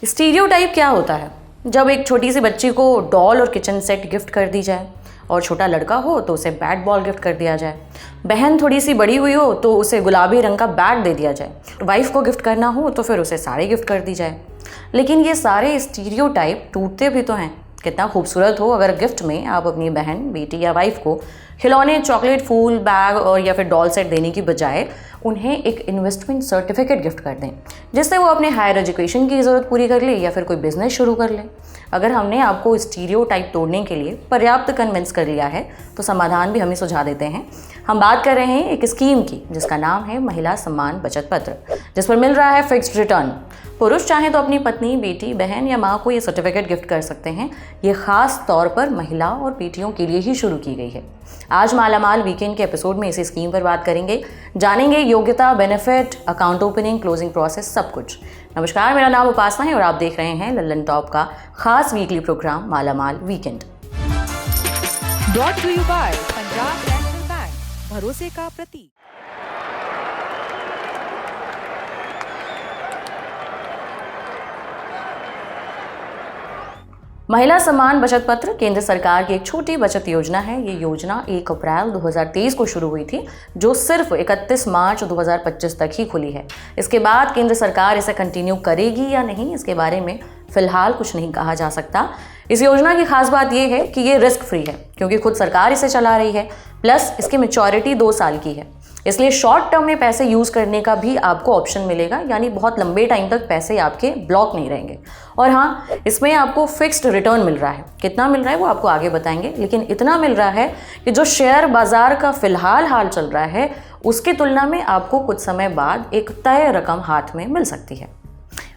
Stereotype क्या होता है? जब एक छोटी सी बच्ची को डॉल और किचन सेट गिफ्ट कर दी जाए, और छोटा लड़का हो तो उसे बैट बॉल गिफ्ट कर दिया जाए, बहन थोड़ी सी बड़ी हुई हो तो उसे गुलाबी रंग का बैट दे दिया जाए, वाइफ को गिफ्ट करना हो तो फिर उसे साड़ी गिफ्ट कर दी जाए। लेकिन ये सारे स्टीरियोटाइप टूटते भी तो हैं। कितना खूबसूरत हो अगर गिफ्ट में आप अपनी बहन, बेटी या वाइफ को खिलौने, चॉकलेट, फूल, बैग और या फिर डॉल सेट देने की बजाय उन्हें एक इन्वेस्टमेंट सर्टिफिकेट गिफ्ट कर दें, जिससे वो अपने हायर एजुकेशन की ज़रूरत पूरी कर ले या फिर कोई बिजनेस शुरू कर ले। अगर हमने आपको स्टीरियोटाइप तोड़ने के लिए पर्याप्त कन्विंस कर लिया है तो समाधान भी हम ही सुझा देते हैं। हम बात कर रहे हैं एक स्कीम की जिसका नाम है महिला सम्मान बचत पत्र, जिस पर मिल रहा है फिक्स्ड रिटर्न। पुरुष चाहें तो अपनी पत्नी, बेटी, बहन या माँ को ये सर्टिफिकेट गिफ्ट कर सकते हैं। ये खास तौर पर महिला और बेटियों के लिए ही शुरू की गई है। आज मालामाल वीकेंड के एपिसोड में इसी स्कीम पर बात करेंगे, जानेंगे योग्यता, benefit, account opening, closing process, सब कुछ। नमस्कार, मेरा नाम उपासना है और आप देख रहे हैं लल्लन टॉप का खास weekly program Malamaal weekend. Brought to you by Punjab National Bank, भरोसे का प्रतीक। महिला सम्मान बचत पत्र केंद्र सरकार की एक छोटी बचत योजना है। ये योजना 1 अप्रैल 2023 को शुरू हुई थी, जो सिर्फ 31 मार्च 2025 तक ही खुली है। इसके बाद केंद्र सरकार इसे कंटिन्यू करेगी या नहीं, इसके बारे में फिलहाल कुछ नहीं कहा जा सकता। इस योजना की खास बात यह है कि ये रिस्क फ्री है, क्योंकि खुद सरकार इसे चला रही है, प्लस इसकी मैच्योरिटी 2 साल की है। इसलिए शॉर्ट टर्म में पैसे यूज़ करने का भी आपको ऑप्शन मिलेगा, यानी बहुत लंबे टाइम तक पैसे आपके ब्लॉक नहीं रहेंगे। और हाँ, इसमें आपको फिक्स्ड रिटर्न मिल रहा है। कितना मिल रहा है वो आपको आगे बताएंगे, लेकिन इतना मिल रहा है कि जो शेयर बाजार का फिलहाल हाल चल रहा है उसकी तुलना में आपको कुछ समय बाद एक तय रकम हाथ में मिल सकती है।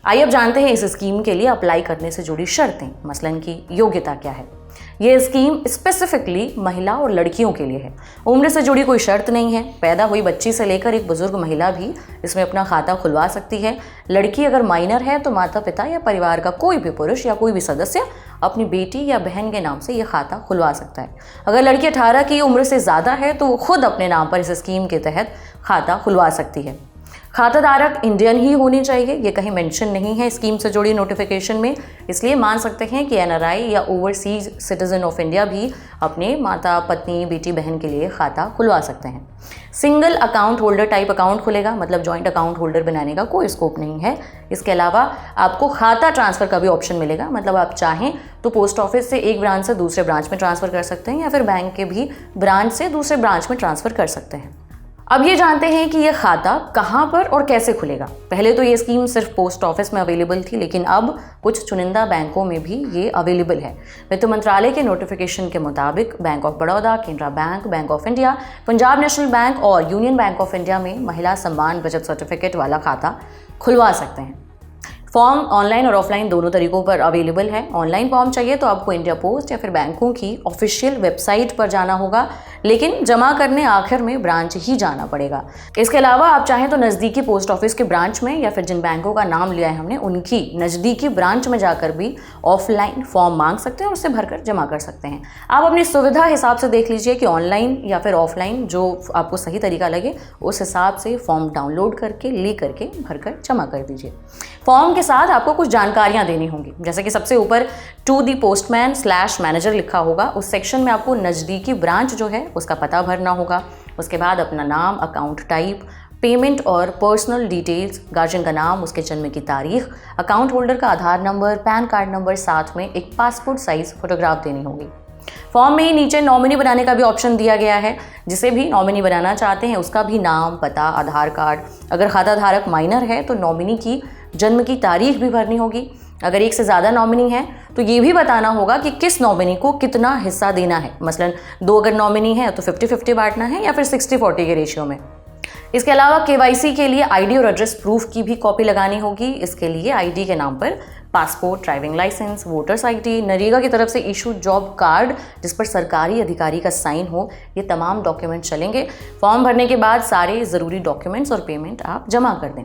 आइए अब जानते हैं इस स्कीम के लिए अप्लाई करने से जुड़ी शर्तें, मसलन की योग्यता क्या है। ये स्कीम स्पेसिफिकली महिला और लड़कियों के लिए है। उम्र से जुड़ी कोई शर्त नहीं है। पैदा हुई बच्ची से लेकर एक बुजुर्ग महिला भी इसमें अपना खाता खुलवा सकती है। लड़की अगर माइनर है तो माता पिता या परिवार का कोई भी पुरुष या कोई भी सदस्य अपनी बेटी या बहन के नाम से ये खाता खुलवा सकता है। अगर लड़की 18 की उम्र से ज़्यादा है तो वो खुद अपने नाम पर इस स्कीम के तहत खाता खुलवा सकती है। खाताधारक इंडियन ही होनी चाहिए, ये कहीं मेंशन नहीं है स्कीम से जुड़ी नोटिफिकेशन में, इसलिए मान सकते हैं कि एनआरआई या ओवरसीज सिटीजन ऑफ इंडिया भी अपने माता, पत्नी, बेटी, बहन के लिए खाता खुलवा सकते हैं। Single account holder type account खुलेगा, मतलब जॉइंट अकाउंट होल्डर बनाने का कोई स्कोप नहीं है। इसके अलावा आपको खाता ट्रांसफ़र का भी ऑप्शन मिलेगा, मतलब आप चाहें तो पोस्ट ऑफिस से एक ब्रांच से दूसरे ब्रांच में ट्रांसफ़र कर सकते हैं या फिर बैंक के भी ब्रांच से दूसरे ब्रांच में ट्रांसफ़र कर सकते हैं। अब ये जानते हैं कि ये खाता कहाँ पर और कैसे खुलेगा। पहले तो ये स्कीम सिर्फ पोस्ट ऑफिस में अवेलेबल थी, लेकिन अब कुछ चुनिंदा बैंकों में भी ये अवेलेबल है। वित्त मंत्रालय के नोटिफिकेशन के मुताबिक bank of Baroda, Canara bank, bank of India, Punjab National bank और यूनियन बैंक ऑफ इंडिया में महिला सम्मान बचत सर्टिफिकेट वाला खाता खुलवा सकते हैं। फॉर्म ऑनलाइन और ऑफलाइन दोनों तरीकों पर अवेलेबल है। ऑनलाइन फॉर्म चाहिए तो आपको इंडिया पोस्ट या फिर बैंकों की ऑफिशियल वेबसाइट पर जाना होगा, लेकिन जमा करने आखिर में ब्रांच ही जाना पड़ेगा। इसके अलावा आप चाहें तो नज़दीकी पोस्ट ऑफिस के ब्रांच में या फिर जिन बैंकों का नाम लिया है हमने उनकी नज़दीकी ब्रांच में जाकर भी ऑफलाइन फॉर्म मांग सकते हैं और उसे भरकर जमा कर सकते हैं। आप अपनी सुविधा हिसाब से देख लीजिए कि ऑनलाइन या फिर ऑफलाइन जो आपको सही तरीका लगे, उस हिसाब से फॉर्म डाउनलोड करके ले करके भरकर जमा कर दीजिए। फॉर्म के साथ आपको कुछ जानकारियां देनी होंगी, जैसे कि सबसे ऊपर टू दी पोस्टमैन/मैनेजर लिखा होगा। उस सेक्शन में आपको नज़दीकी ब्रांच जो है उसका पता भरना होगा। उसके बाद अपना नाम, अकाउंट टाइप, पेमेंट और पर्सनल डिटेल्स, गार्जियन का नाम, उसके जन्म की तारीख, अकाउंट होल्डर का आधार नंबर, पैन कार्ड नंबर, साथ में एक पासपोर्ट साइज फोटोग्राफ देनी होगी। फॉर्म में ही नीचे नॉमिनी बनाने का भी ऑप्शन दिया गया है। जिसे भी नॉमिनी बनाना चाहते हैं उसका भी नाम, पता, आधार कार्ड। अगर खाताधारक माइनर है तो नॉमिनी की जन्म की तारीख भी भरनी होगी। अगर एक से ज़्यादा नॉमिनी है तो ये भी बताना होगा कि किस नॉमिनी को कितना हिस्सा देना है। मसलन 2 अगर नॉमिनी है तो 50-50 बांटना है या फिर 60-40 के रेशियो में। इसके अलावा केवाईसी के लिए आईडी और एड्रेस प्रूफ की भी कॉपी लगानी होगी। इसके लिए आईडी के नाम पर passport, driving license, voters ID, NREGA की तरफ से इशू जॉब कार्ड जिस पर सरकारी अधिकारी का साइन हो, ये तमाम डॉक्यूमेंट चलेंगे। फॉर्म भरने के बाद सारे ज़रूरी डॉक्यूमेंट्स और पेमेंट आप जमा कर दें।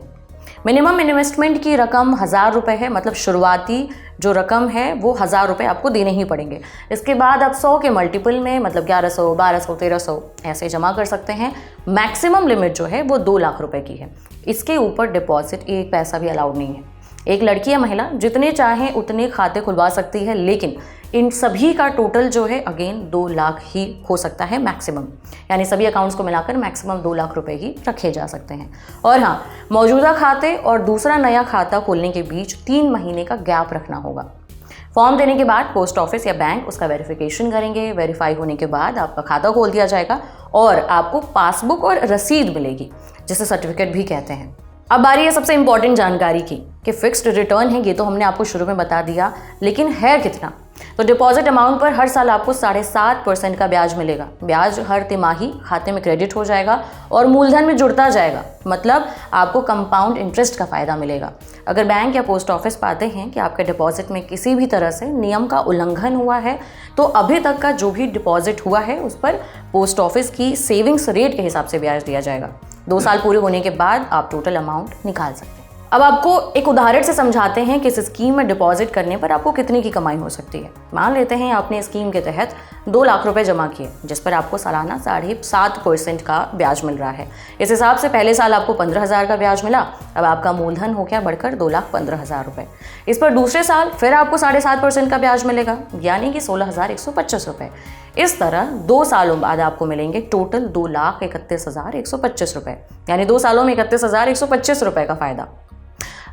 मिनिमम इन्वेस्टमेंट की रकम 1000 रुपये है, मतलब शुरुआती जो रकम है वो 1000 रुपये आपको देने ही पड़ेंगे। इसके बाद आप 100 के मल्टीपल में, मतलब 1100, 1200, 1300 ऐसे जमा कर सकते हैं। मैक्सिमम लिमिट जो है वो 2 लाख रुपए की है। इसके ऊपर डिपॉजिट 1 पैसा भी अलाउड नहीं है। एक लड़की या महिला जितने चाहें उतने खाते खुलवा सकती है, लेकिन इन सभी का टोटल जो है अगेन 2 लाख ही हो सकता है मैक्सिमम, यानी सभी अकाउंट्स को मिलाकर मैक्सिमम 2 लाख रुपए ही रखे जा सकते हैं। और हाँ, मौजूदा खाते और दूसरा नया खाता खोलने के बीच 3 महीने का गैप रखना होगा। फॉर्म देने के बाद पोस्ट ऑफिस या बैंक उसका वेरिफिकेशन करेंगे। वेरीफाई होने के बाद आपका खाता खोल दिया जाएगा और आपको पासबुक और रसीद मिलेगी, जिसे सर्टिफिकेट भी कहते हैं। अब बारी है सबसे इंपॉर्टेंट जानकारी की कि फिक्स्ड रिटर्न है, ये तो हमने आपको शुरू में बता दिया, लेकिन है कितना? तो डिपॉजिट अमाउंट पर हर साल आपको 7.5% का ब्याज मिलेगा। ब्याज हर तिमाही खाते में क्रेडिट हो जाएगा और मूलधन में जुड़ता जाएगा, मतलब आपको कंपाउंड इंटरेस्ट का फायदा मिलेगा। अगर बैंक या पोस्ट ऑफिस पाते हैं कि आपके डिपॉजिट में किसी भी तरह से नियम का उल्लंघन हुआ है, तो अभी तक का जो भी डिपॉजिट हुआ है उस पर पोस्ट ऑफिस की सेविंग्स रेट के हिसाब से ब्याज दिया जाएगा। 2 साल पूरे होने के बाद आप टोटल अमाउंट निकाल सकते हैं। अब आपको एक उदाहरण से समझाते हैं कि इस स्कीम में डिपॉजिट करने पर आपको कितनी की कमाई हो सकती है। मान लेते हैं आपने स्कीम के तहत 2 लाख रुपए जमा किए, जिस पर आपको सालाना 7.5% का ब्याज मिल रहा है। इस हिसाब से पहले साल आपको 15,000 का ब्याज मिला। अब आपका मूलधन हो गया बढ़कर 2,15,000 रुपए। इस पर दूसरे साल फिर आपको 7.5% का ब्याज मिलेगा, यानी कि 16,125 रुपए। इस तरह 2 सालों बाद आपको मिलेंगे टोटल 2,31,125 रुपए, यानी 2 सालों में 31,125 रुपए का फायदा।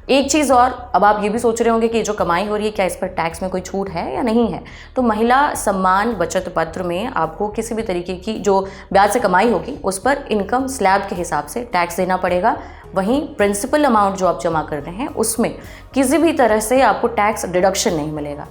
एक चीज़ और, अब आप ये भी सोच रहे होंगे कि जो कमाई हो रही है क्या इस पर टैक्स में कोई छूट है या नहीं है। तो महिला सम्मान बचत पत्र में आपको किसी भी तरीके की जो ब्याज से कमाई होगी उस पर इनकम स्लैब के हिसाब से टैक्स देना पड़ेगा। वहीं प्रिंसिपल अमाउंट जो आप जमा कर रहे हैं उसमें किसी भी तरह से आपको टैक्स डिडक्शन नहीं मिलेगा।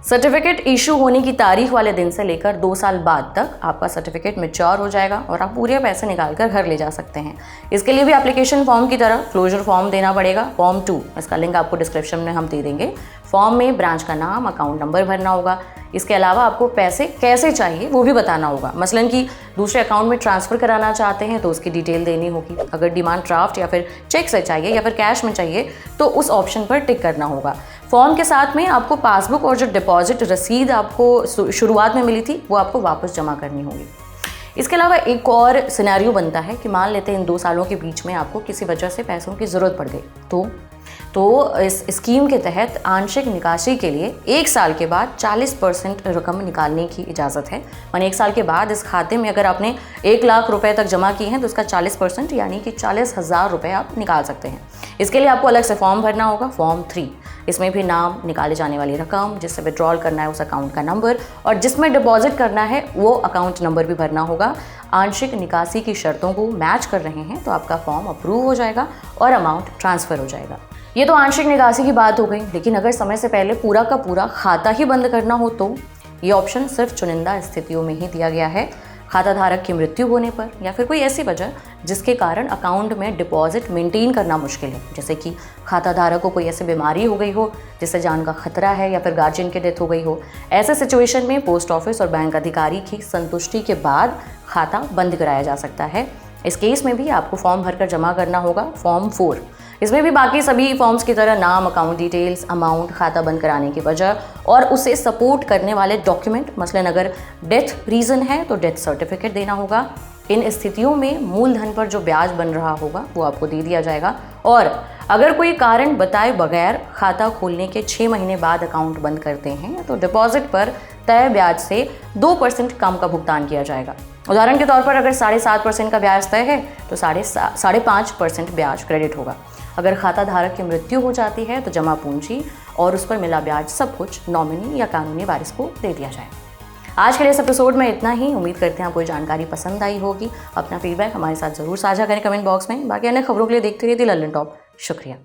सर्टिफिकेट इशू होने की तारीख वाले दिन से लेकर 2 साल बाद तक आपका सर्टिफिकेट मैच्योर हो जाएगा और आप पूरे पैसे निकाल कर घर ले जा सकते हैं। इसके लिए भी एप्लीकेशन फॉर्म की तरह क्लोजर फॉर्म देना पड़ेगा, फॉर्म 2। इसका लिंक आपको डिस्क्रिप्शन में हम दे देंगे। फॉर्म में ब्रांच का नाम, अकाउंट नंबर भरना होगा। इसके अलावा आपको पैसे कैसे चाहिए वो भी बताना होगा। मसलन कि दूसरे अकाउंट में ट्रांसफ़र कराना चाहते हैं तो उसकी डिटेल देनी होगी। अगर डिमांड ड्राफ्ट या फिर चेक से चाहिए या फिर कैश में चाहिए तो उस ऑप्शन पर टिक करना होगा। फॉर्म के साथ में आपको पासबुक और जो डिपॉजिट रसीद आपको शुरुआत में मिली थी वो आपको वापस जमा करनी होगी। इसके अलावा एक और सिनेरियो बनता है कि मान लेते हैं इन 2 सालों के बीच में आपको किसी वजह से पैसों की ज़रूरत पड़ गई, तो इस स्कीम के तहत आंशिक निकासी के लिए 1 साल के बाद 40% रकम निकालने की इजाज़त है। माने 1 साल के बाद इस खाते में अगर आपने 1 लाख रुपए तक जमा किए हैं तो उसका 40% यानी कि 40,000 रुपये आप निकाल सकते हैं। इसके लिए आपको अलग से फॉर्म भरना होगा, फॉर्म 3। इसमें भी नाम, निकाले जाने वाली रकम, जिससे विड्रॉल करना है उस अकाउंट का नंबर और जिसमें डिपॉजिट करना है वो अकाउंट नंबर भी भरना होगा। आंशिक निकासी की शर्तों को मैच कर रहे हैं तो आपका फॉर्म अप्रूव हो जाएगा और अमाउंट ट्रांसफ़र हो जाएगा। ये तो आंशिक निकासी की बात हो गई, लेकिन अगर समय से पहले पूरा का पूरा खाता ही बंद करना हो तो ये ऑप्शन सिर्फ चुनिंदा स्थितियों में ही दिया गया है। खाता धारक की मृत्यु होने पर या फिर कोई ऐसी वजह जिसके कारण अकाउंट में डिपॉजिट मेंटेन करना मुश्किल है, जैसे कि खाता धारक को कोई ऐसी बीमारी हो गई हो जिससे जान का खतरा है या फिर गार्जियन की डेथ हो गई हो, ऐसे सिचुएशन में पोस्ट ऑफिस और बैंक अधिकारी की संतुष्टि के बाद खाता बंद कराया जा सकता है। इस केस में भी आपको फॉर्म भरकर जमा करना होगा, फॉर्म 4। इसमें भी बाकी सभी फॉर्म्स की तरह नाम, अकाउंट डिटेल्स, अमाउंट, खाता बंद कराने की वजह और उसे सपोर्ट करने वाले डॉक्यूमेंट, मसलन अगर डेथ रीज़न है तो डेथ सर्टिफिकेट देना होगा। इन स्थितियों में मूलधन पर जो ब्याज बन रहा होगा वो आपको दे दिया जाएगा और अगर कोई कारण बताए बगैर खाता खोलने के 6 महीने बाद अकाउंट बंद करते हैं तो डिपॉजिट पर तय ब्याज से 2% कम का भुगतान किया जाएगा। उदाहरण के तौर पर अगर 7.5% का ब्याज तय है तो 5.5% ब्याज क्रेडिट होगा। अगर खाता धारक की मृत्यु हो जाती है तो जमा पूंजी और उस पर मिला ब्याज सब कुछ नॉमिनी या कानूनी वारिस को दे दिया जाए। आज के लिए इस एपिसोड में इतना ही। उम्मीद करते हैं आपको जानकारी पसंद आई होगी। अपना फीडबैक हमारे साथ ज़रूर साझा करें कमेंट बॉक्स में। बाकी अन्य खबरों के लिए देखते रहिए द लंदन टॉप। शुक्रिया।